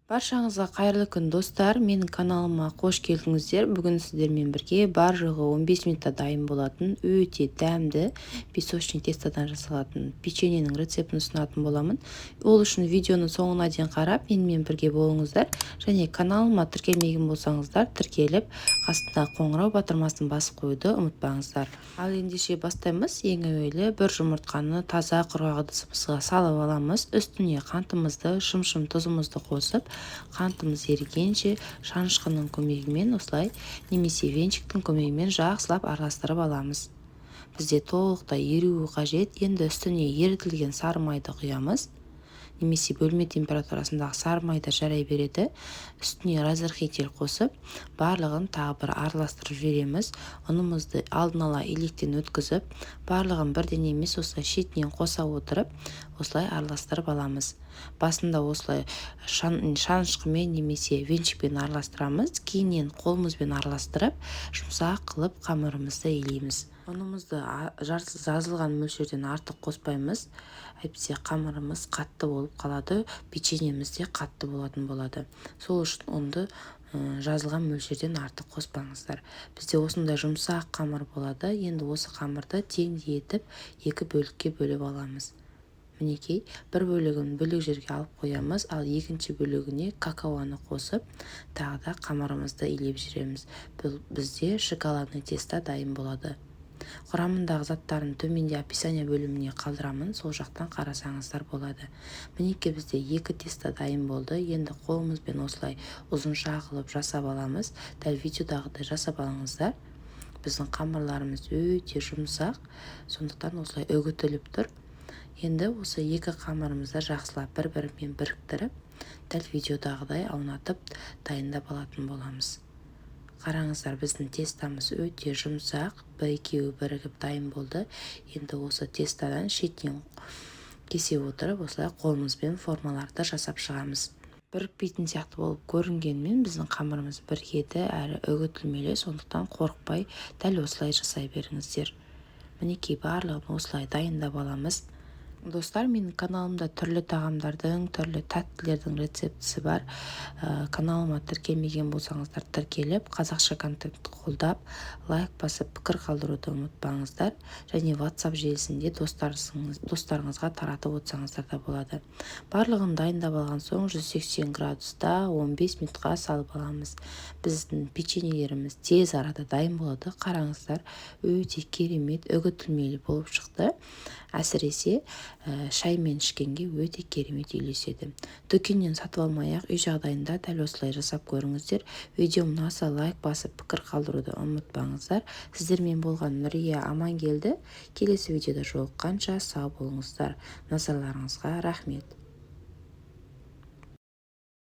Баршаңызға қайырлы күн достар, менің каналыма қош келдіңіздер. Бүгін сіздермен бірге бар жоғы 15 минутта дайын болатын өте дәмді песочный тестадан жасалатын печеньенің рецептін ұсынатын боламын. Ол үшін видеоны соңына дейін қарап, менімен бірге болыңыздар. Және каналыма тіркелмеген болсаңыздар, тіркеліп, қасында қоңырау батырмасын басып қоюды ұмытпаңыздар. Ал ендеше бастаймыз. Ең әуелі бір жұмыртқаны таза құрғақ ыдысымызға салып аламыз. Үстіне қантымызды, шым тұзымызды қосып, қантымыз ерігенше шанышқының көмегімен осылай немесе венчиктің көмегімен жақсылап араластырып аламыз. Бізде толықтай еруі қажет. Енді үстіне ерітілген сары майды құямыз. Немесе бөлме температурасындағы сары майда жарай береді. Үстіне разрыхитель қосып, барлығын тағы бір араластырып жібереміз. Ұнымызды алдын ала електен өткізіп, барлығын бірден емес осылай шетінен қоса отырып, осылай араластырып аламыз. Басында осылай шанышқымен немесе венчикпен араластырамыз. Кейіннен қолымызбен араластырып, жұмсақ қылып қамырымызды илейміз. Ұнымызды жазылған мөлшерден артық қоспаймыз. Әйтпесе қамырымыз қатты болып қалады, печеньеміз де қатты болатын болады. Сол үшін ұнды жазылған мөлшерден артық қоспаңыздар. Бізде осындай жұмсақ қамыр болады. Енді осы қамырды теңдей етіп екі бөлікке бөліп аламыз. Мінекей, бір бөлігін бөлек жерге алып қоямыз, ал екінші бөлігіне какаоны қосып, тағы да қамырымызды илеп жүреміз. Бізде шоколадный теста дайын болады. Құрамындағы заттарын төменде описание бөліміне қалдырамын, сол жақтан қарасаңыздар болады. Мінекей, бізде екі теста дайын болды. Енді қолымызбен осылай ұзынша қылып жасап аламыз. Дәл видеодағыдай жасап алыңыздар. Біздің қамырларымыз өте жұмсақ, сондықтан осылай үгітіліп тұр. Енді осы екі қамырымызды жақсылап бір-бірімен біріктіріп, дәл видеодағыдай аунатып дайындап алатын боламыз. Қараңыздар, біздің тестамыз өте жұмсақ, бір-екеуі бірігіп дайын болды. Енді осы тестадан шетінен кесе отырып, осылай қолымызбен формаларды жасап шығамыз. Бірікпейтін сияқты болып көрінгенмен, біздің қамырымыз бірігеді әрі үгітілмелі, сондықтан қорықпай дәл осылай жасай беріңіздер. Мінекей, барлығын осылай дайындап аламыз. Достар, менің каналымда түрлі тағамдардың, түрлі тәттілердің рецептісі бар. Каналыма тіркелмеген болсаңыздар, тіркеліп, қазақша контентті қолдап, лайк басып, пікір қалдыруды ұмытпаңыздар. Және WhatsApp желісінде достарыңызға таратып отырсаңыздар да болады. Барлығын дайындап алған соң 180 градуста 15 минутқа салып аламыз. Біздің печеньелеріміз тез арада дайын болады. Қараңыздар, өте керемет, үгітілмелі болып шықты. Әсіресе шаймен ішкенге өте керемет үйлеседі. Дүкеннен сатып алмай-ақ үй жағдайында дәл осылай жасап көріңіздер. Видеом ұнаса лайк басып пікір қалдыруды ұмытпаңыздар. Сіздермен болған Нұрия аман келді. Келесі видеода жолыққанша сау болыңыздар. Назарларыңызға рахмет.